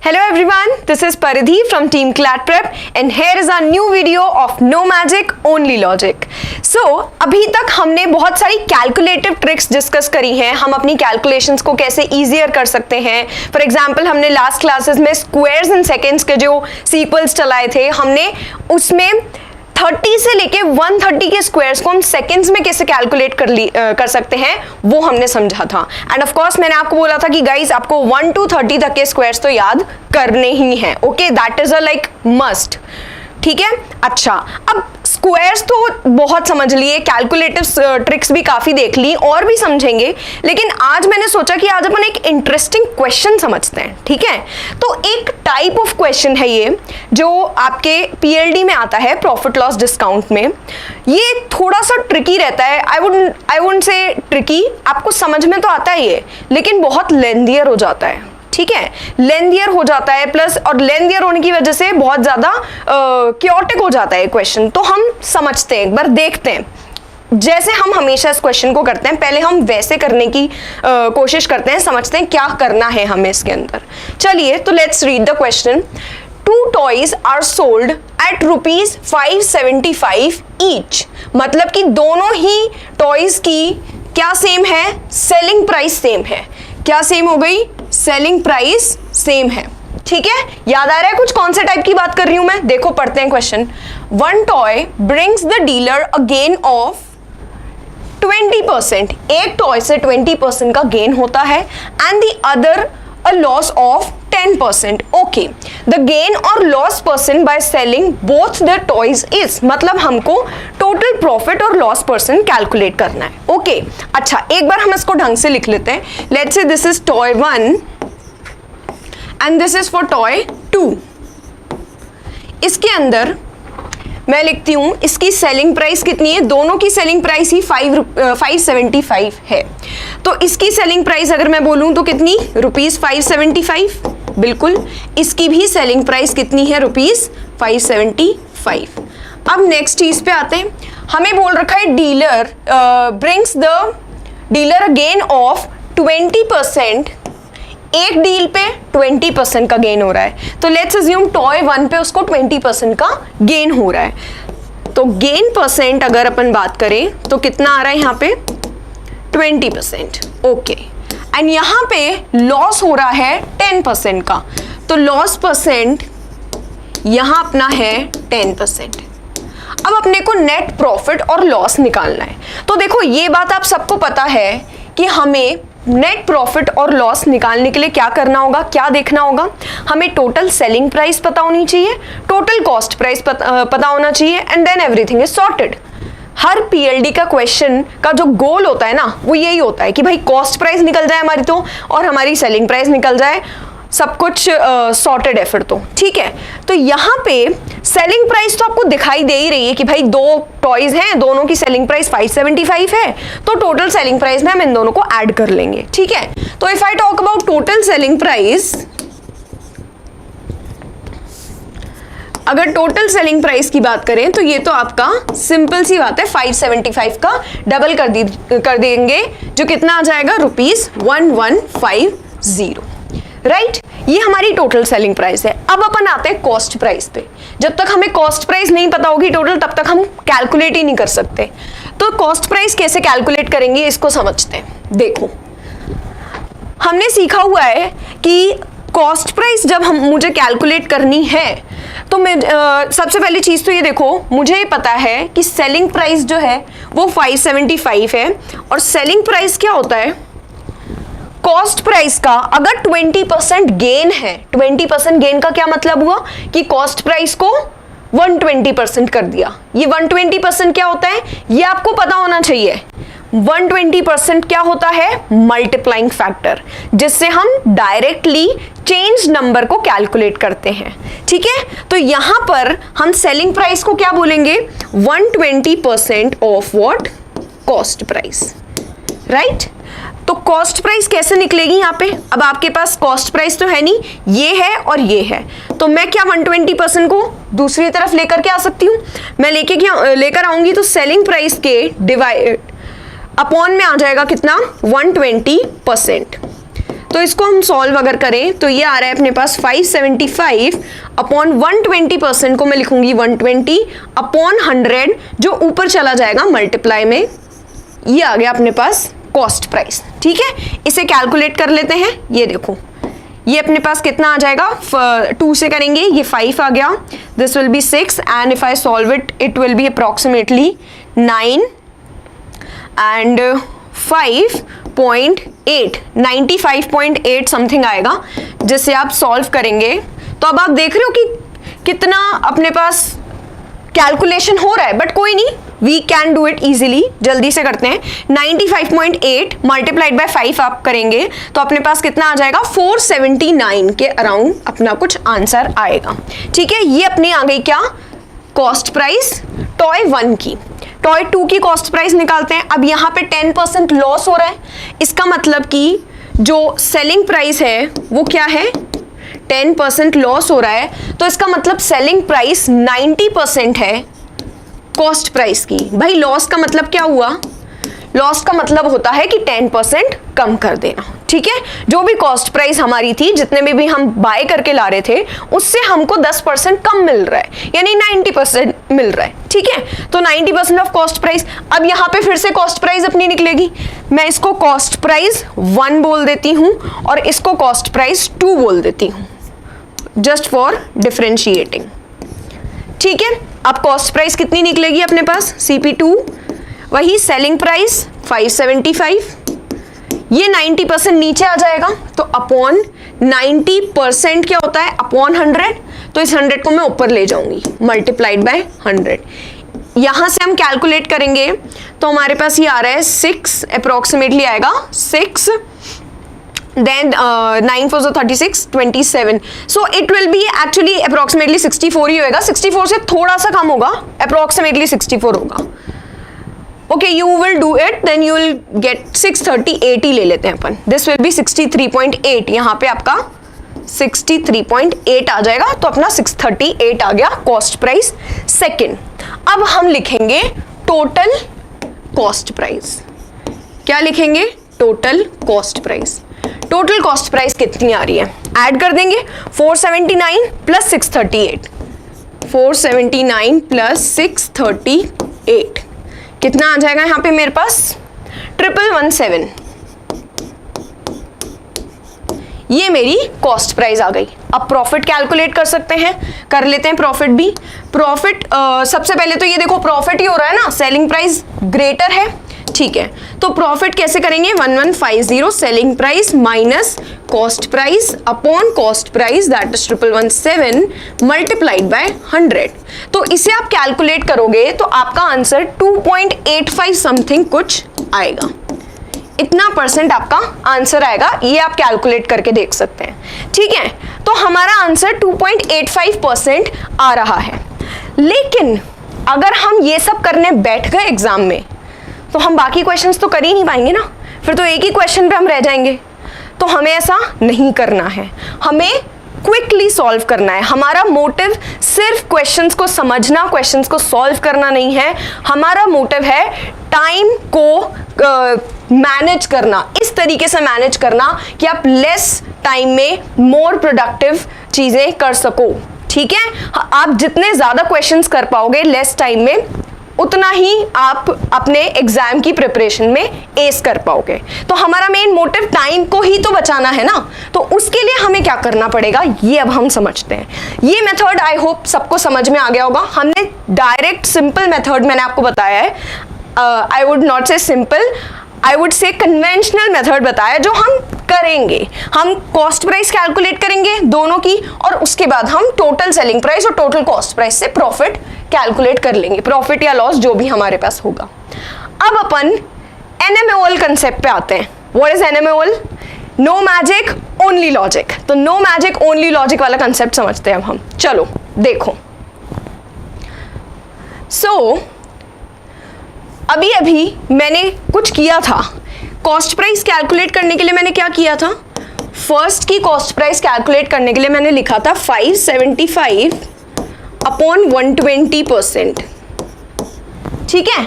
Hello everyone, this is Paridhi from Team Clat Prep and here is our new video of No Magic Only Logic. So अभी तक हमने बहुत सारी calculative tricks discuss करी हैं, हम अपनी कैलकुलेशंस को कैसे ईजियर कर सकते हैं. फॉर एग्जांपल हमने लास्ट क्लासेस में स्क्वायर्स एंड सेकेंड्स के जो सीक्वल्स चलाए थे, हमने उसमें 30 से लेके 130 के स्क्वायर्स को हम सेकंड्स में कैसे कैलकुलेट कर सकते हैं वो हमने समझा था. एंड ऑफ कोर्स मैंने आपको बोला था कि गाइस आपको 1 to 30 तक के स्क्वायर्स तो याद करने ही हैं. Okay, that is a like must. ठीक है. अच्छा, अब स्क्वायर्स तो बहुत समझ लिए, कैलकुलेटिव ट्रिक्स भी काफी देख ली और भी समझेंगे, लेकिन आज मैंने सोचा कि आज अपन एक इंटरेस्टिंग क्वेश्चन समझते हैं. ठीक है. तो एक टाइप ऑफ क्वेश्चन है ये जो आपके पीएलडी में आता है, प्रॉफिट लॉस डिस्काउंट में. ये थोड़ा सा ट्रिकी रहता है. आई वुडंट से ट्रिकी, आपको समझ में तो आता है ये, लेकिन बहुत लेंथियर हो जाता है. ठीक है, लेंथियर हो जाता है, प्लस और लेंथियर होने की वजह से बहुत ज्यादा क्योटिक हो जाता है क्वेश्चन. तो हम समझते हैं, एक बार देखते हैं. जैसे हम हमेशा इस क्वेश्चन को करते हैं, पहले हम वैसे करने की कोशिश करते हैं, समझते हैं क्या करना है हमें इसके अंदर. चलिए, तो let's read the question. 2 toys are sold at ₹575 each. मतलब कि दोनों ही टॉयज की क्या सेम है, सेलिंग प्राइस सेम है. क्या सेम हो गई, सेलिंग प्राइस सेम है. ठीक है, याद आ रहा है कुछ कौन से टाइप की बात कर रही हूं मैं. देखो पढ़ते हैं question. One toy brings the dealer a gain of 20%. एक टॉय से 20% का गेन होता है and the other a loss of 10%. Okay, the gain or loss percent by selling both the toys is, मतलब हमको total profit और loss percent calculate करना है. Okay, अच्छा, एक बार हम इसको ढंग से लिख लेते हैं. Let's say this is toy 1 and this is for toy 2. इसके अंदर मैं लिखती हूं इसकी सेलिंग प्राइस कितनी है. दोनों की सेलिंग प्राइस ही 575 है. तो इसकी सेलिंग प्राइस अगर मैं बोलूं तो कितनी, ₹575. बिल्कुल, इसकी भी सेलिंग प्राइस कितनी है, ₹575. अब नेक्स्ट चीज पे आते हैं. हमें बोल रखा है dealer brings the dealer a gain of 20%. एक डील पे 20% का गेन हो रहा है. तो लेट्स अज्यूम टॉय 1 पे उसको 20% का गेन हो रहा है. तो गेन परसेंट अगर अपन बात करें तो कितना आ रहा है यहाँ पे, 20%. ओके, एंड यहाँ पे लॉस हो रहा है 10% का. तो लॉस परसेंट यहाँ अपना है 10%. अब अपने को नेट प्रॉफिट और लॉस निकालना है. तो देखो ये बात आप सबको पता है कि हमें नेट प्रॉफिट और लॉस निकालने के लिए क्या करना होगा, क्या देखना होगा. हमें टोटल सेलिंग प्राइस पता होनी चाहिए, टोटल कॉस्ट प्राइस पता होना चाहिए, and then everything is sorted. हर पीएलडी का क्वेश्चन का जो गोल होता है ना, वो यही होता है कि भाई कॉस्ट प्राइस निकल जाए हमारी तो, और हमारी सेलिंग प्राइस निकल जाए, सब कुछ सॉर्टेड है फिर तो. ठीक है. तो यहाँ पे सेलिंग प्राइस तो आपको दिखाई दे ही रही है कि भाई दो टॉयज हैं, दोनों की सेलिंग प्राइस 575 है. तो टोटल सेलिंग प्राइस में हम इन दोनों को ऐड कर लेंगे. ठीक है. तो if I talk about total selling price, अगर टोटल सेलिंग प्राइस की बात करें तो ये तो आपका सिंपल सी बात है, 575 का डबल कर देंगे, जो कितना आ जाएगा, ₹1150. राइट, ये हमारी टोटल सेलिंग प्राइस है. अब अपन आते हैं कॉस्ट प्राइस पे. जब तक हमें कॉस्ट प्राइस नहीं पता होगी टोटल, तब तक हम कैलकुलेट ही नहीं कर सकते. तो कॉस्ट प्राइस कैसे कैलकुलेट करेंगे इसको समझते हैं. देखो, हमने सीखा हुआ है कि कॉस्ट प्राइस जब मुझे कैलकुलेट करनी है तो मैं सबसे पहली चीज तो ये देखो, मुझे पता है कि सेलिंग प्राइस जो है वो 575 है, और सेलिंग प्राइस क्या होता है, कॉस्ट प्राइस का अगर 20% गेन है. 20% गेन का क्या मतलब हुआ कि कॉस्ट प्राइस को 120% कर दिया. ये 120% क्या होता है, ये आपको पता होना चाहिए. 120% क्या होता है, मल्टीप्लाइंग फैक्टर, जिससे हम डायरेक्टली चेंज नंबर को कैलकुलेट करते हैं. ठीक है. तो यहां पर हम सेलिंग प्राइस को क्या बोलेंगे, 120% of what, cost price. Right. तो कॉस्ट प्राइस कैसे निकलेगी यहाँ पे, अब आपके पास कॉस्ट प्राइस तो है नहीं, ये है और ये है. तो मैं क्या 120% को दूसरी तरफ लेकर के आ सकती हूँ. मैं लेकर आऊंगी तो सेलिंग प्राइस के डिवाइड अपॉन में आ जाएगा कितना, 120%. तो इसको हम सॉल्व अगर करें तो ये आ रहा है अपने पास 575 अपॉन 120% को मैं लिखूंगी 120 अपॉन 100, जो ऊपर चला जाएगा मल्टीप्लाई में, ये आ गया अपने पास कॉस्ट प्राइस। ठीक है, इसे कैलकुलेट कर लेते हैं। ये देखो, ये अपने पास कितना आ जाएगा, 2 से करेंगे, ये 5 आ गया, this will B 6 and if I solve it it will be approximately 9 and 5.8 95.8 something आएगा, जिसे आप सॉल्व करेंगे। तो अब आप देख रहे हो कि कितना अपने पास कैलकुलेशन हो रहा है, बट कोई नहीं, we can do it easily. जल्दी से करते हैं। 95.8 मल्टीप्लाइड बाय 5 आप करेंगे तो अपने पास कितना आ जाएगा, 479 के अराउंड अपना कुछ आंसर आएगा। ठीक है, ये अपनी आ गई क्या, कॉस्ट प्राइस टॉय 1 की। टॉय 2 की कॉस्ट प्राइस निकालते हैं। अब यहाँ पे 10% लॉस हो रहा है, इसका मतलब कि जो सेलिंग प्राइस है वो क्या है, 10% लॉस हो रहा है, तो इसका मतलब सेलिंग प्राइस 90% है कॉस्ट प्राइस की। भाई लॉस का मतलब क्या हुआ, लॉस का मतलब होता है कि 10% कम कर देना। ठीक है, जो भी कॉस्ट प्राइस हमारी थी, जितने में भी हम बाय करके ला रहे थे, उससे हमको 10% कम मिल रहा है, यानी 90% मिल रहा है। ठीक है, तो 90% ऑफ कॉस्ट प्राइस। अब यहाँ पे फिर से कॉस्ट प्राइस अपनी निकलेगी, मैं इसको कॉस्ट प्राइस 1 बोल देती हूँ और इसको कॉस्ट प्राइस 2 बोल देती हूँ, जस्ट फॉर डिफरेंशिएटिंग। ठीक है, अब कॉस्ट प्राइस कितनी निकलेगी अपने पास, CP2, वही सेलिंग प्राइस 575, ये 90% नीचे आ जाएगा, तो अपॉन 90% क्या होता है, अपॉन 100, तो इस 100 को मैं ऊपर ले जाऊंगी, मल्टीप्लाइड बाय 100। यहां से हम कैलकुलेट करेंगे तो हमारे पास ये आ रहा है 6 अप्रोक्सीमेटली आएगा, 6 then 9 4 36 27, so it will be actually approximately 64 ही होएगा, 64 से थोड़ा सा कम होगा, approximately 64 होगा। Okay, you will do it, then you will get 638 ही ले लेते हैं अपन, this will be 63.8, यहाँ पे आपका 63.8 आ जाएगा, तो अपना 638 आ गया कॉस्ट प्राइस सेकेंड। अब हम लिखेंगे टोटल कॉस्ट प्राइस। क्या लिखेंगे, total cost price. Total cost price कितनी आ रही है, ऐड कर देंगे 479 प्लस 638, 479 प्लस 638 कितना आ जाएगा यहाँ पे मेरे पास, 1117। ये मेरी कॉस्ट प्राइस आ गई। अब प्रॉफिट कैलकुलेट कर सकते हैं, कर लेते हैं प्रॉफिट भी। प्रॉफिट सबसे पहले तो ये देखो प्रॉफिट ही हो रहा है ना, सेलिंग प्राइस ग्रेटर है। ठीक है, तो प्रॉफिट कैसे करेंगे, 1150 selling price minus cost price upon cost price that is 1117 multiplied by 100। तो इसे आप कैलकुलेट करोगे तो आपका आंसर 2.85 समथिंग कुछ आएगा, इतना परसेंट आपका आंसर आएगा, ये आप कैलकुलेट करके देख सकते हैं। ठीक है, तो हमारा आंसर 2.85% आ रहा है। लेकिन अगर हम ये सब करने बैठ गए एग्जाम में तो हम बाकी क्वेश्चंस तो कर ही नहीं पाएंगे ना, फिर तो एक ही क्वेश्चन पे हम रह जाएंगे। तो हमें ऐसा नहीं करना है, हमें क्विकली सॉल्व करना है। हमारा मोटिव सिर्फ क्वेश्चंस को समझना, क्वेश्चंस को सॉल्व करना नहीं है, हमारा मोटिव है टाइम को मैनेज करना, इस तरीके से मैनेज करना कि आप लेस टाइम में मोर प्रोडक्टिव चीजें कर सको। ठीक है, आप जितने ज्यादा क्वेश्चंस कर पाओगे लेस टाइम में, उतना ही आप अपने एग्जाम की प्रिपरेशन में एस कर पाओगे। तो हमारा मेन मोटिव टाइम को ही तो बचाना है ना, तो उसके लिए हमें क्या करना पड़ेगा ये अब हम समझते हैं। ये मेथड आई होप सबको समझ में आ गया होगा। हमने डायरेक्ट सिंपल मेथड मैंने आपको बताया है, आई वुड नॉट से simple, I would say conventional method बताया जो हम करेंगे। हम कॉस्ट प्राइस कैलकुलेट करेंगे दोनों की, और उसके बाद हम टोटल सेलिंग प्राइस और टोटल कॉस्ट प्राइस से प्रॉफिट कैलकुलेट कर लेंगे, प्रॉफिट या लॉस जो भी हमारे पास होगा। अब अपन NMOL कंसेप्ट पे आते हैं। What is NMOL? No magic only logic. तो नो मैजिक ओनली लॉजिक वाला कंसेप्ट समझते हैं अब हम। चलो देखो, अभी अभी मैंने कुछ किया था, कॉस्ट प्राइस कैलकुलेट करने के लिए मैंने क्या किया था, फर्स्ट की कॉस्ट प्राइस कैलकुलेट करने के लिए मैंने लिखा था 575 अपॉन 120%। ठीक है,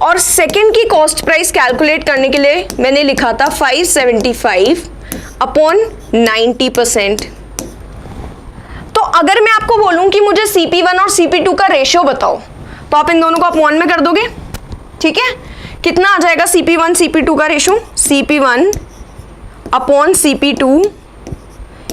और सेकंड की कॉस्ट प्राइस कैलकुलेट करने के लिए मैंने लिखा था 575 अपॉन 90%। तो अगर मैं आपको बोलूं कि मुझे CP1 और CP2 का रेशियो बताओ, तो आप इन दोनों को अपॉन में कर दोगे, ठीक है। कितना आ जाएगा CP1 CP2 का रेशियो? CP1 अपॉन CP2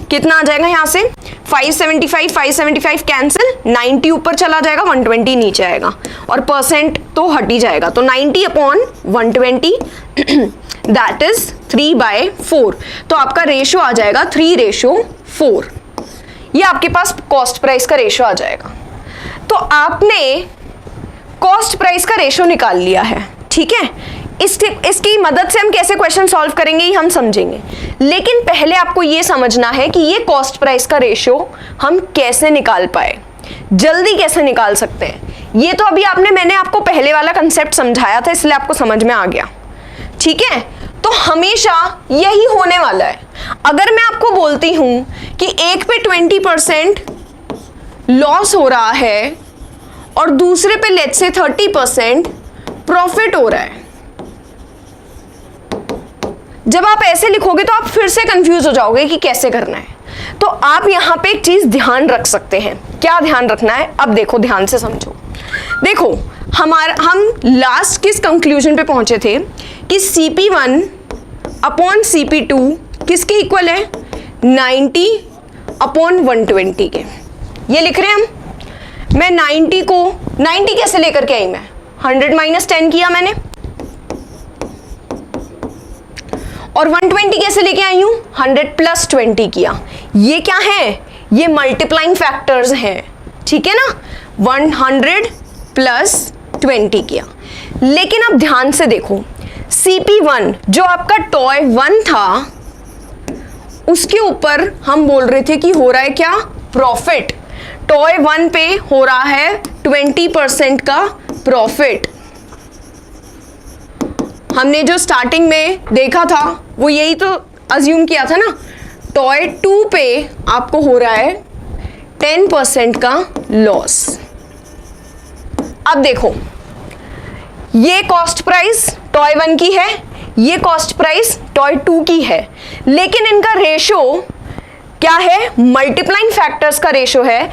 कितना आ जाएगा यहाँ से? 575 कैंसिल, 90 ऊपर चला जाएगा, 120 नीचे आएगा और परसेंट तो हट ही जाएगा, तो 90 अपॉन 120 दैट इज 3/4। तो आपका रेशियो आ जाएगा 3:4। ये आपके पास कॉस्ट प्राइस का रेशियो आ जाएगा। तो आपने कॉस्ट प्राइस का रेशियो निकाल लिया है, ठीक है। इसकी मदद से हम कैसे क्वेश्चन सॉल्व करेंगे ये हम समझेंगे, लेकिन पहले आपको ये समझना है कि ये कॉस्ट प्राइस का रेशियो हम कैसे निकाल पाए, जल्दी कैसे निकाल सकते हैं। ये तो अभी मैंने आपको पहले वाला कंसेप्ट समझाया था, इसलिए आपको समझ में आ गया, ठीक है। तो हमेशा यही होने वाला है। अगर मैं आपको बोलती हूं कि एक पे 20% लॉस हो रहा है और दूसरे पे लेट्स से 30% प्रॉफिट हो रहा है, जब आप ऐसे लिखोगे तो आप फिर से कंफ्यूज हो जाओगे कि कैसे करना है। तो आप यहां पे एक चीज ध्यान रख सकते हैं। क्या ध्यान रखना है? अब देखो, ध्यान से समझो। देखो हम लास्ट किस कंक्लूजन पे पहुंचे थे कि CP1 अपॉन CP2 किसके इक्वल है? 90 अपॉन 120 के। ये लिख रहे हैं हम। मैं 90 कैसे लेकर के आई? मैं 100 माइनस 10 किया मैंने, और 120 कैसे लेके आई हूं? 100 प्लस 20 किया। ये क्या है? ये मल्टीप्लाइंग फैक्टर्स हैं, ठीक है ना। 100 प्लस 20 किया। लेकिन अब ध्यान से देखो, CP1 जो आपका टॉय 1 था, उसके ऊपर हम बोल रहे थे कि हो रहा है क्या? प्रॉफिट। टॉय 1 पे हो रहा है 20% का प्रॉफिट। हमने जो स्टार्टिंग में देखा था वो यही तो अज्यूम किया था ना। टॉय 2 पे आपको हो रहा है 10% का लॉस। अब देखो, ये कॉस्ट प्राइस टॉय 1 की है, ये कॉस्ट प्राइस टॉय 2 की है, लेकिन इनका रेशियो क्या है? मल्टीप्लाइंग फैक्टर्स का रेशियो है।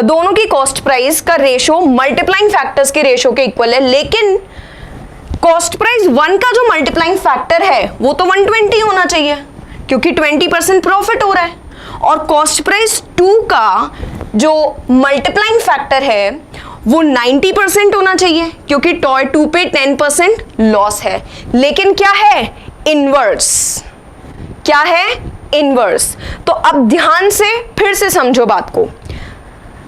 दोनों की कॉस्ट प्राइस का रेशियो मल्टीप्लाइंग फैक्टर्स के रेशियो के इक्वल है, लेकिन कॉस्ट प्राइस 1 का जो मल्टीप्लाइंग फैक्टर है वो तो 120 होना चाहिए, क्योंकि 20% प्रॉफिट हो रहा है। और कॉस्ट प्राइस 2 का जो मल्टीप्लाइंग फैक्टर है वो 90% होना चाहिए, क्योंकि टॉय 2 पे 10% लॉस है। लेकिन क्या है? इनवर्स। क्या है? इनवर्स। तो अब ध्यान से फिर से समझो बात को।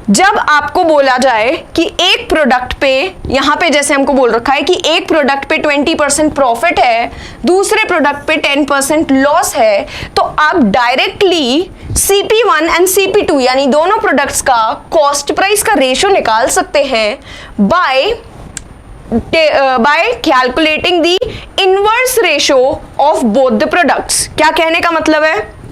जब आपको बोला जाए कि एक प्रोडक्ट पे, यहां पे जैसे हमको बोल रखा है कि एक प्रोडक्ट पे 20% प्रॉफिट है, दूसरे प्रोडक्ट पे 10% लॉस है, तो आप डायरेक्टली CP1 एंड CP2 यानी दोनों प्रोडक्ट्स का कॉस्ट प्राइस का रेशियो निकाल सकते हैं bye calculating the inverse ratio of both the products. क्या कहने का मतलब है?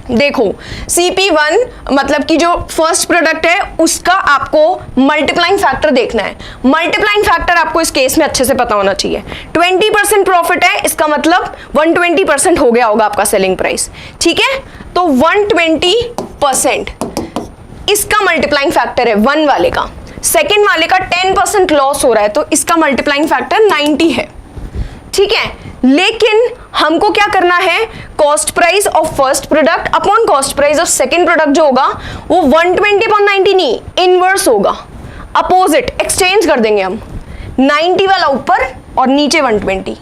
देखो, CP1 मतलब कि जो फर्स्ट प्रोडक्ट है उसका आपको मल्टीप्लाइंग फैक्टर देखना है। मल्टीप्लाइंग फैक्टर आपको इस केस में अच्छे से पता होना चाहिए। 20% प्रॉफिट है, इसका मतलब 120% हो गया होगा आपका सेलिंग प्राइस, ठीक है। तो 120% इसका मल्टीप्लाइंग फैक्टर है 1 वाले का। सेकेंड वाले का 10% लॉस हो रहा है, तो इसका मल्टीप्लाइंग फैक्टर 90 है, ठीक है। लेकिन हमको क्या करना है? Cost price of first product upon cost price of second product जो होगा वो 120 अपॉन 90 नहीं, इनवर्स होगा, अपोजिट, एक्सचेंज कर देंगे हम। 90 वाला ऊपर और नीचे 120।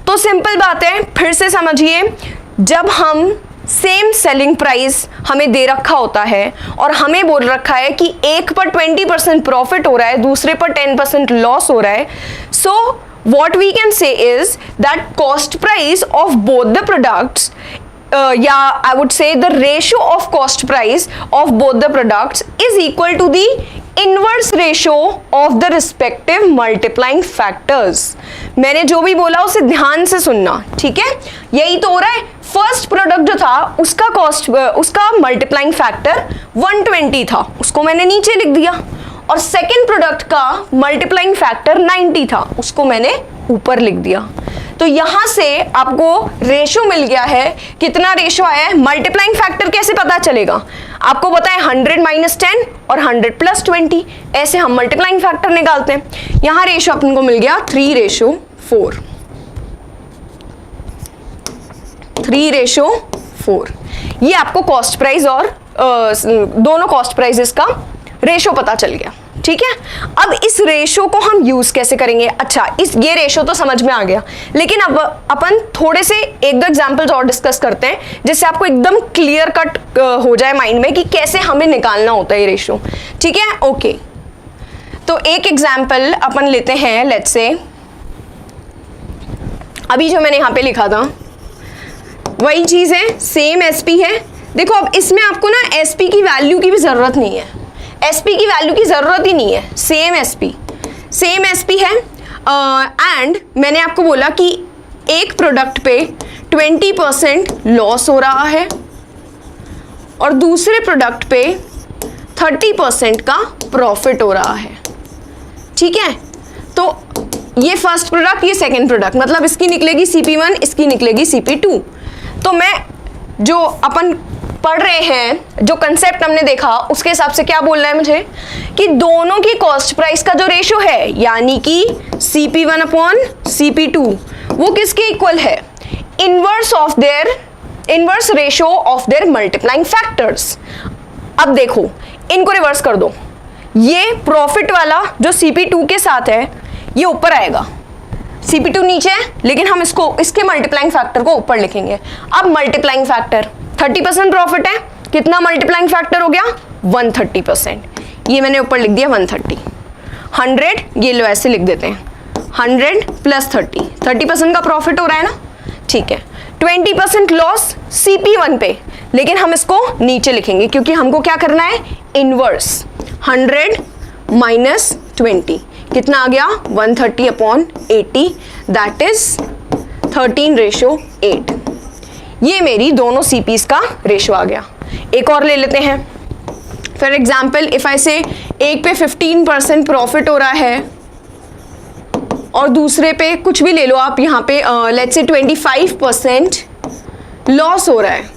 तो सिंपल बात है, फिर से समझिए, जब हम सेम सेलिंग प्राइस हमें दे रखा होता है और हमें बोल रखा है कि एक पर 20% प्रॉफिट हो रहा है, दूसरे पर 10% लॉस हो रहा है, सो what we can say is that cost price of both the products I would say the ratio of cost price of both the products is equal to the inverse ratio of the respective multiplying factors। मैंने जो भी बोला उसे ध्यान से सुनना, ठीक है। यही तो हो रहा है। फर्स्ट प्रोडक्ट जो था उसका मल्टीप्लाइंग फैक्टर 120 था, उसको मैंने नीचे लिख दिया, और सेकेंड प्रोडक्ट का मल्टीप्लाइंग फैक्टर 90 था, उसको मैंने ऊपर लिख दिया। तो यहां से आपको रेशो मिल गया है। कितना रेशो आया है? मल्टीप्लाइंग फैक्टर कैसे पता चलेगा? आपको पता है 100 - 10 और 100 + 20, ऐसे हम मल्टीप्लाइंग फैक्टर निकालते हैं। यहां रेशो अपन को मिल गया 3:4, 3:4। ये आपको कॉस्ट प्राइस और दोनों कॉस्ट प्राइसेस का रेशो पता चल गया। ठीक है, अब इस रेशो को हम यूज कैसे करेंगे? अच्छा, ये रेशो तो समझ में आ गया, लेकिन अब अपन थोड़े से 1-2 एग्जांपल्स और डिस्कस करते हैं जिससे आपको एकदम क्लियर कट हो जाए माइंड में कि कैसे हमें निकालना होता है ये रेशो। ठीक है, ओके। तो एक एग्जांपल अपन लेते हैं, लेट्स से अभी जो मैंने यहां पे लिखा था वही चीज है, सेम एसपी है। देखो अब इसमें आपको ना एसपी की वैल्यू की भी जरूरत नहीं है, एसपी की वैल्यू की जरूरत ही नहीं है, सेम एसपी है। एंड मैंने आपको बोला कि एक प्रोडक्ट पे 20% लॉस हो रहा है और दूसरे प्रोडक्ट पे 30% का प्रॉफिट हो रहा है। ठीक है, तो ये फर्स्ट प्रोडक्ट, ये सेकंड प्रोडक्ट, मतलब इसकी निकलेगी CP1, इसकी निकलेगी CP2। तो मैं जो अपन पढ़ रहे हैं, जो कंसेप्ट हमने देखा उसके हिसाब से क्या बोलना है मुझे कि दोनों की कॉस्ट प्राइस का जो रेशो है, यानी कि CP1/CP2, वो किसके इक्वल है? Inverse ratio of their multiplying factors. अब देखो, इनको रिवर्स कर दो। ये प्रॉफिट वाला जो CP2 के साथ है ये ऊपर आएगा, CP2 नीचे है, लेकिन हम इसके मल्टीप्लाइंग फैक्टर को ऊपर लिखेंगे। अब मल्टीप्लाइंग फैक्टर 30% प्रॉफिट है, कितना मल्टीप्लाइंग फैक्टर हो गया? 130%। ये मैंने ऊपर लिख दिया 130। 100, ये लो ऐसे लिख देते हैं, 100 + 30, 30% का प्रॉफिट हो रहा है ना। ठीक है, 20% लॉस CP1 पे, लेकिन हम इसको नीचे लिखेंगे क्योंकि हमको क्या करना है? इनवर्स। 100 - 20 कितना आ गया? 130/80, दैट इज 13:8। ये मेरी दोनों CPs का रेशो आ गया। एक और ले लेते हैं। फॉर एग्जाम्पल, इफ आई से एक पे 15% प्रॉफिट हो रहा है और दूसरे पे कुछ भी ले लो आप, यहाँ पे लेट्स से 25% लॉस हो रहा है।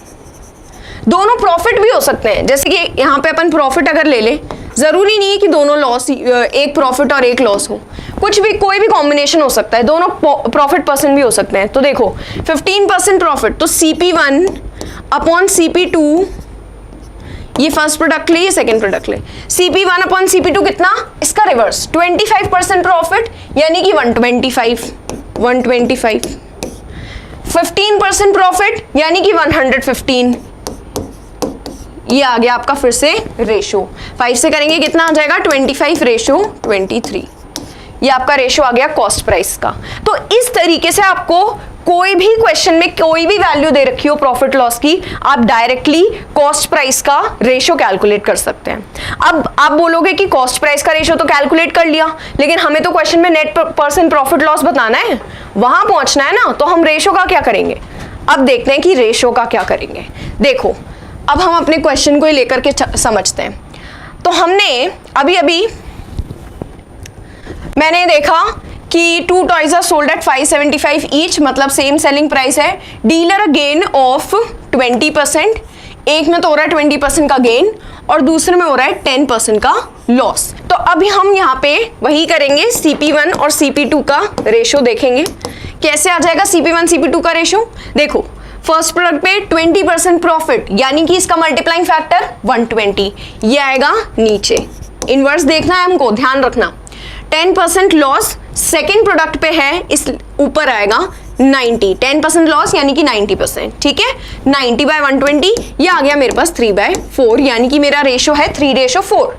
दोनों प्रॉफिट भी हो सकते हैं, जैसे कि यहाँ पे अपन प्रॉफिट अगर ले ले, जरूरी नहीं है कि दोनों लॉस, एक प्रॉफिट और एक लॉस हो, कुछ भी कोई भी कॉम्बिनेशन हो सकता है, दोनों प्रॉफिट पर्सन भी हो सकते हैं। तो देखो 15% प्रॉफिट, तो CP1/CP2, ये फर्स्ट प्रोडक्ट ले, ये सेकंड प्रोडक्ट ले। CP1/CP2 कितना? इसका रिवर्स, 25% प्रॉफिट यानी कि 125। 15% प्रॉफिट यानी कि 115। ये आ गया आपका फिर से रेशो। 5 से करेंगे कितना आ जाएगा? 25:23। ये आपका रेशो आ गया कॉस्ट प्राइस का। तो इस तरीके से आपको कोई भी क्वेश्चन में कोई भी वैल्यू दे रखी हो प्रॉफिट लॉस की, आप डायरेक्टली कॉस्ट प्राइस का रेशो कैलकुलेट कर सकते हैं। अब आप बोलोगे कि कॉस्ट प्राइस का रेशो तो कैलकुलेट कर लिया, लेकिन हमें तो क्वेश्चन में नेट परसेंट प्रॉफिट लॉस बताना है, वहां पहुंचना है ना, तो हम रेशो का क्या करेंगे? अब देखते हैं कि रेशो का क्या करेंगे। देखो, अब हम अपने क्वेश्चन को ही लेकर के समझते हैं। तो हमने अभी मैंने देखा कि 2 toys are sold at 575 each, मतलब सेम सेलिंग प्राइस है। डीलर अ गेन ऑफ 20%, एक में तो हो रहा है 20% का गेन और दूसरे में हो रहा है 10% का लॉस। तो अभी हम यहाँ पे वही करेंगे, CP1 और CP2 का रेशो देखेंगे कैसे आ जाएगा। CP1 CP2 का रेशो देखो, फर्स्ट प्रोडक्ट पे 20% प्रॉफिट यानी कि इसका मल्टीप्लाइंग फैक्टर 120, ये आएगा नीचे। इनवर्स देखना है हमको, ध्यान रखना। 10% लॉस सेकेंड प्रोडक्ट पे है, इस ऊपर आएगा 90। 10% लॉस यानी कि 90%। ठीक है, 90/120, ये आ गया मेरे पास 3/4, यानी कि मेरा रेशो है 3:4।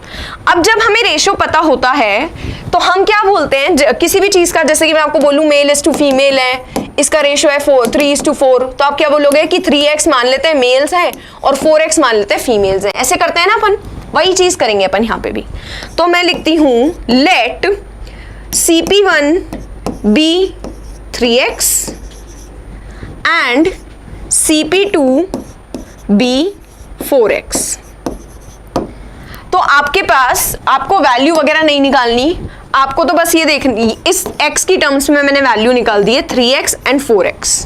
अब जब हमें रेशो पता होता है तो हम क्या बोलते हैं किसी भी चीज का, जैसे कि मैं आपको बोलूं मेल इज टू फीमेल है, इसका रेशो है 3:4, तो आप क्या बोलोगे कि 3x मान लेते हैं मेल्स हैं और 4x मान लेते हैं फीमेल्स हैं। ऐसे करते हैं ना अपन, वही चीज करेंगे अपन यहाँ पे भी। तो मैं लिखती हूं late CP1 be 3x and CP2 be 4x। तो आपके पास, आपको वैल्यू वगैरह नहीं निकालनी, आपको तो बस ये देखनी, इस x की टर्म्स में मैंने वैल्यू निकाल दी है 3x एंड 4x।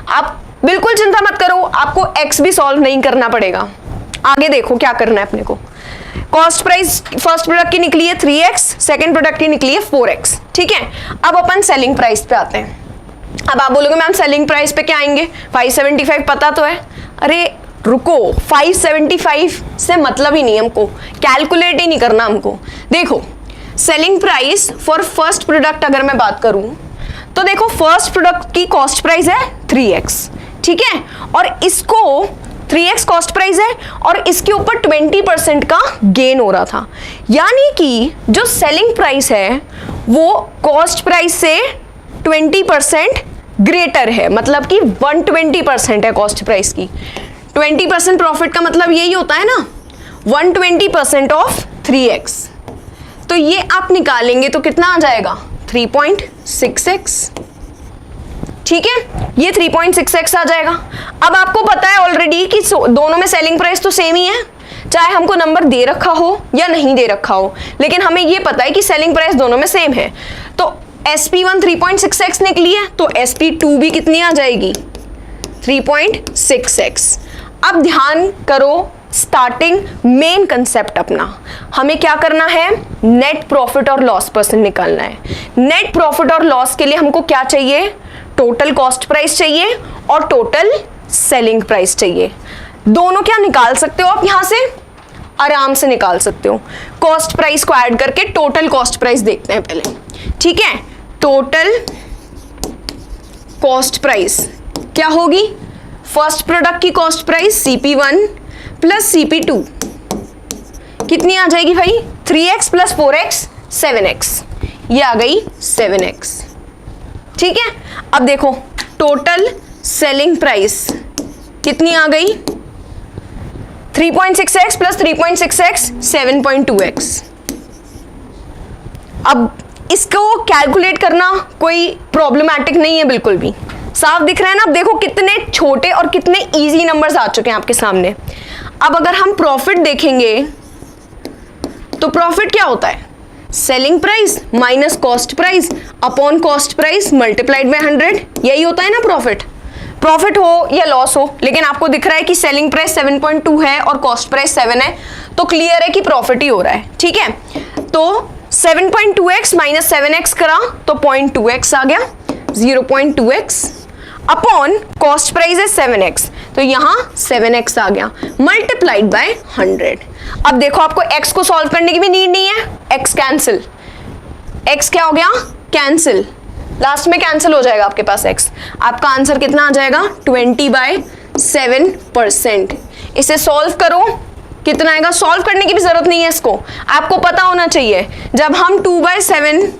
आप बिल्कुल चिंता मत करो, आपको x भी सॉल्व नहीं करना पड़ेगा। आगे देखो क्या करना है अपने को। कॉस्ट प्राइस फर्स्ट प्रोडक्ट की निकली है 3x, सेकंड प्रोडक्ट की निकली है 4x, ठीक है। अब अपन सेलिंग प्राइस पे आते हैं। अब आप बोलोगे मैम सेलिंग प्राइस पे क्या आएंगे, 575 पता तो है। अरे रुको, 575 से मतलब ही नहीं, हमको कैलकुलेट ही नहीं करना हमको। देखो selling price for first product अगर मैं बात करूं तो देखो फर्स्ट प्रोडक्ट की कॉस्ट प्राइस है 3x, ठीक है, और इसको 3x कॉस्ट प्राइस है और इसके ऊपर 20% का गेन हो रहा था, यानी कि जो सेलिंग प्राइस है वो कॉस्ट प्राइस से 20% ग्रेटर है, मतलब कि 120% है कॉस्ट प्राइस की। 20% प्रॉफिट का मतलब यही होता है ना, 120% ऑफ 3x। तो ये आप निकालेंगे तो कितना आ जाएगा, 3.6x, ठीक है, ये 3.6x आ जाएगा। अब आपको पता है ऑलरेडी कि दोनों में सेलिंग प्राइस तो सेम ही है, चाहे हमको नंबर दे रखा हो या नहीं दे रखा हो, लेकिन हमें ये पता है कि सेलिंग प्राइस दोनों में सेम है। तो SP1 3.6x निकली है, तो SP2 भी कितनी आ जाएगी, 3.6x। अब ध्यान करो, स्टार्टिंग मेन कंसेप्ट अपना, हमें क्या करना है, नेट प्रॉफिट और लॉस परसेंट निकालना है। नेट प्रॉफिट और लॉस के लिए हमको क्या चाहिए, टोटल कॉस्ट प्राइस चाहिए और टोटल सेलिंग प्राइस चाहिए। दोनों क्या निकाल सकते हो आप यहां से, आराम से निकाल सकते हो। कॉस्ट प्राइस को ऐड करके टोटल कॉस्ट प्राइस देखते हैं पहले, ठीक है। टोटल कॉस्ट प्राइस क्या होगी, फर्स्ट प्रोडक्ट की cost price CP1 plus CP2 कितनी आ जाएगी भाई, 3x प्लस 4x 7x, ये आ गई 7x, ठीक है। अब देखो टोटल सेलिंग प्राइस कितनी आ गई, 3.6x प्लस 3.6x 7.2x। अब इसको कैलकुलेट करना कोई प्रॉब्लमैटिक नहीं है, बिल्कुल भी साफ दिख रहा है ना। अब देखो कितने छोटे और कितने इजी नंबर्स आ चुके हैं आपके सामने। अब अगर हम प्रॉफिट देखेंगे तो प्रॉफिट क्या होता है, selling price minus cost price upon cost price multiplied by 100, यही होता है ना प्रॉफिट। प्रॉफिट हो या लॉस हो, लेकिन आपको दिख रहा है कि सेलिंग प्राइस 7.2 है और कॉस्ट प्राइस 7 है, तो क्लियर है कि प्रॉफिट ही हो रहा है, ठीक है। तो 7.2x माइनस 7x करा तो 0.2x आ गया, 0.2x अपॉन कॉस्ट प्राइस है 7x, तो यहां 7x आ गया मल्टीप्लाइड बाय 100। अब देखो आपको x को सॉल्व करने की भी नीड नहीं है, x कैंसिल, x क्या हो गया, कैंसिल, लास्ट में कैंसिल हो जाएगा आपके पास x। आपका आंसर कितना आ जाएगा, 20/7%। इसे सॉल्व करो, कितना आएगा, सॉल्व करने की भी जरूरत नहीं है इसको, आपको पता होना चाहिए। जब हम 2/7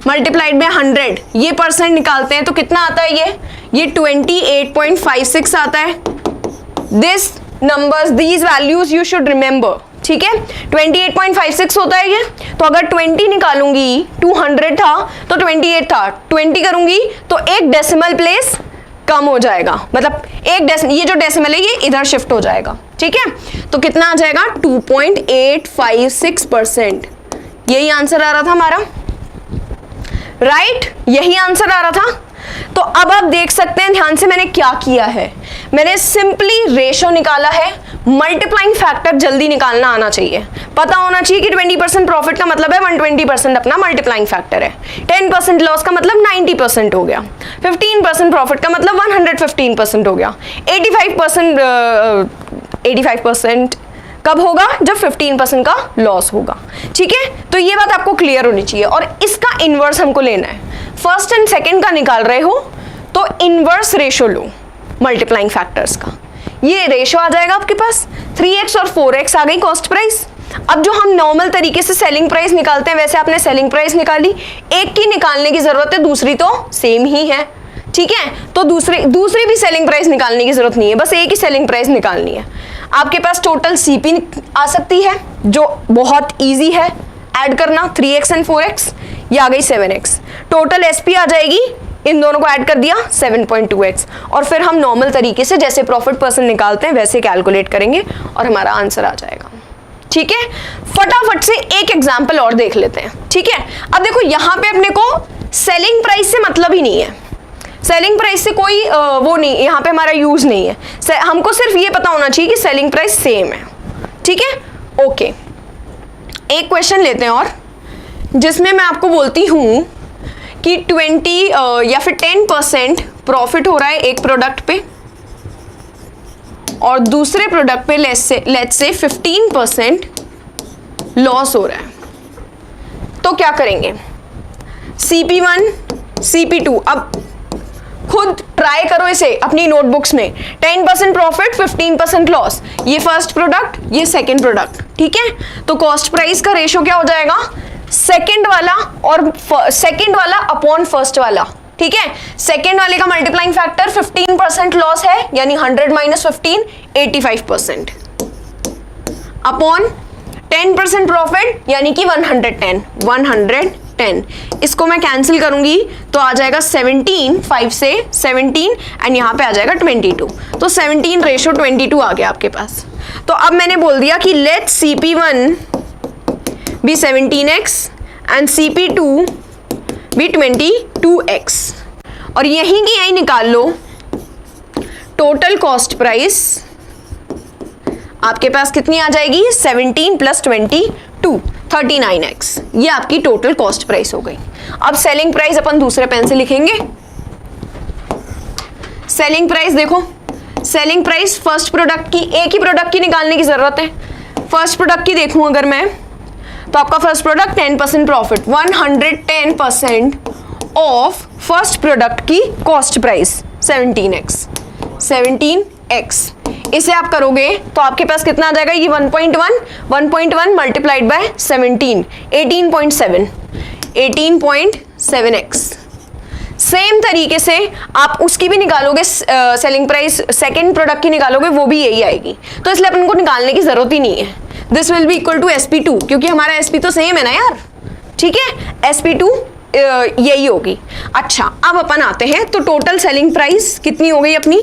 मल्टीप्लाइड बाय 100 ये परसेंट निकालते हैं तो कितना आता है, ये 28.56 आता है। This numbers, these values you should remember, ठीक है। 28.56 होता है ये, तो अगर 20 निकालूंगी, 200 था तो 28 था, 20 करूंगी तो एक डेसिमल प्लेस कम हो जाएगा, मतलब एक ये जो डेसिमल है ये इधर शिफ्ट हो जाएगा, ठीक है। तो कितना आ जाएगा, 2.856%। यही आंसर आ रहा था हमारा, राइट, यही आंसर आ रहा था। तो अब आप देख सकते हैं ध्यान से मैंने क्या किया है, मैंने सिंपली रेशो निकाला है। मल्टीप्लाइंग फैक्टर जल्दी निकालना आना चाहिए, पता होना चाहिए कि 20% प्रॉफिट का मतलब है 120% अपना मल्टीप्लाइंग फैक्टर है, 10% लॉस का मतलब 90% हो गया, 15% प्रॉफिट का मतलब 115% हो गया, 85% कब होगा, जब 15% का लॉस होगा, ठीक है। तो ये बात आपको क्लियर होनी चाहिए और इसका इनवर्स हमको लेना है। फर्स्ट एंड सेकंड का निकाल रहे हो तो इनवर्स रेशो लो मल्टीप्लाइंग फैक्टर्स का, ये रेशो आ जाएगा आपके पास, 3x और 4x आ गई कॉस्ट प्राइस। अब जो हम नॉर्मल तरीके से सेलिंग प्राइस निकालते हैं वैसे आपने सेलिंग प्राइस निकाली, एक की निकालने की जरूरत है, दूसरी तो सेम ही है, ठीक है। तो दूसरी भी सेलिंग प्राइस निकालने की जरूरत नहीं है, बस एक ही सेलिंग प्राइस निकालनी है। आपके पास टोटल CP आ सकती है जो बहुत इजी है ऐड करना, 3x एंड 4x, ये आ गई 7x। टोटल SP आ जाएगी, इन दोनों को ऐड कर दिया 7.2x, और फिर हम नॉर्मल तरीके से जैसे प्रॉफिट परसेंट निकालते हैं वैसे कैलकुलेट करेंगे और हमारा आंसर आ जाएगा। ठीक है, फटाफट से एक एग्जाम्पल और देख लेते हैं। ठीक है, अब देखो यहां पे अपने को सेलिंग प्राइस से मतलब ही नहीं है, सेलिंग प्राइस से कोई वो नहीं, यहाँ पे हमारा यूज नहीं है, हमको सिर्फ ये पता होना चाहिए कि सेलिंग प्राइस सेम है। ठीक है, ओके, एक क्वेश्चन लेते हैं और, जिसमें मैं आपको बोलती हूं कि 20 या फिर 10% प्रॉफिट हो रहा है एक प्रोडक्ट पे और दूसरे प्रोडक्ट पे लेट्स से 15% लॉस हो रहा है, तो क्या करेंगे? CP1 CP2, अब खुद ट्राई करो इसे अपनी नोटबुक्स में। 10% प्रॉफिट 15% लॉस, ये फर्स्ट प्रोडक्ट, ये सेकंड प्रोडक्ट। ठीक है, तो कॉस्ट प्राइस का रेशो क्या हो जाएगा? सेकंड वाला और सेकंड वाला अपॉन फर्स्ट वाला। ठीक है, सेकंड वाले का मल्टीप्लाइंग फैक्टर 15% लॉस है, यानी 100 माइनस 15 85% अपॉन 10% प्रॉफिट यानी कि 110। इसको मैं कैंसिल करूंगी तो आ जाएगा 17, 5 से 17 एंड यहां पे आ जाएगा 22, तो 17 रेशो 22 आ गया आपके पास। तो अब मैंने बोल दिया कि late CP1 be 17x and CP2 be 22x, और यहीं की यहीं निकाल लो टोटल कॉस्ट प्राइस आपके पास कितनी आ जाएगी? 17 प्लस 22 39x, ये आपकी टोटल कॉस्ट प्राइस हो गई। अब सेलिंग प्राइस अपन दूसरे पेन से लिखेंगे। सेलिंग प्राइस देखो, सेलिंग प्राइस फर्स्ट प्रोडक्ट की, एक ही प्रोडक्ट की निकालने की जरूरत है। फर्स्ट प्रोडक्ट की देखूं अगर मैं, तो आपका first product 10% profit, 110% of first product की कॉस्ट प्राइस 17x। इसे आप करोगे तो आपके पास कितना आ जाएगा? ये 1.1 मल्टीप्लाइड बाय 17, 18.7x। सेम तरीके से आप उसकी भी निकालोगे, सेलिंग प्राइस सेकंड प्रोडक्ट की निकालोगे, वो भी यही आएगी, तो इसलिए अपन को निकालने की जरूरत ही नहीं है। This will be equal to SP2, क्योंकि हमारा SP तो सेम है ना यार। ठीक है, SP2 यही होगी। अच्छा, अब अपन आते हैं, तो टोटल सेलिंग प्राइस कितनी हो गई अपनी?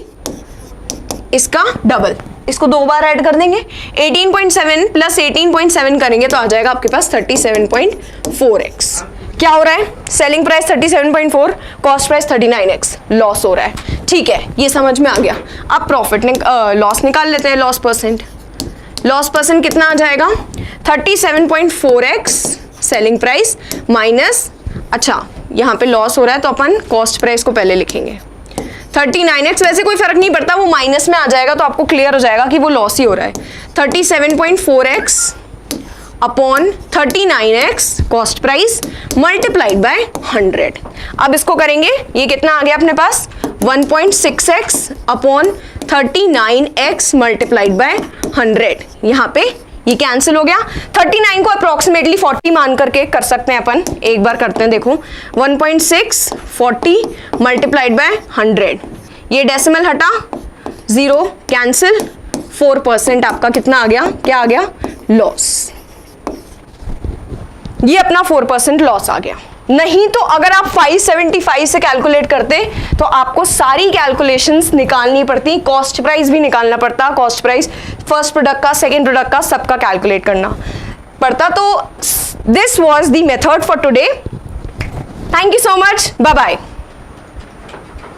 इसका डबल, इसको 2 बार ऐड कर देंगे, 18.7 प्लस 18.7 करेंगे तो आ जाएगा आपके पास 37.4x। क्या हो रहा है? Selling price 37.4, cost price 39x, loss हो रहा है। ठीक है, ये समझ में आ गया। अब प्रॉफिट लॉस निकाल लेते हैं। लॉस परसेंट कितना आ जाएगा? 37.4x सेलिंग प्राइस माइनस, अच्छा यहाँ पे लॉस हो रहा है तो अपन कॉस्ट प्राइस को पहले लिखेंगे 39x। वैसे कोई फर्क नहीं पड़ता, वो माइनस में आ जाएगा तो आपको क्लियर हो जाएगा कि वो लॉस ही हो रहा है। 37.4x upon 39x cost price multiplied by 100। अब इसको करेंगे, ये कितना आ गया अपने पास? 1.6x upon 39x multiplied by 100। यहाँ पे ये कैंसिल हो गया। 39 को अप्रोक्सीमेटली 40 मान करके कर सकते हैं अपन, एक बार करते हैं, देखो 1.6 40 मल्टीप्लाइड बाय 100, ये डेसिमल हटा, 0 कैंसिल, 4% आपका कितना आ गया? क्या आ गया? लॉस। ये अपना 4% लॉस आ गया। नहीं तो अगर आप 575 से कैलकुलेट करते तो आपको सारी कैलकुलेशंस निकालनी पड़ती, कॉस्ट प्राइस भी निकालना पड़ता, कॉस्ट प्राइस फर्स्ट प्रोडक्ट का, सेकंड प्रोडक्ट का, सबका कैलकुलेट करना पड़ता। तो this was the method for today. Thank you so much, bye bye.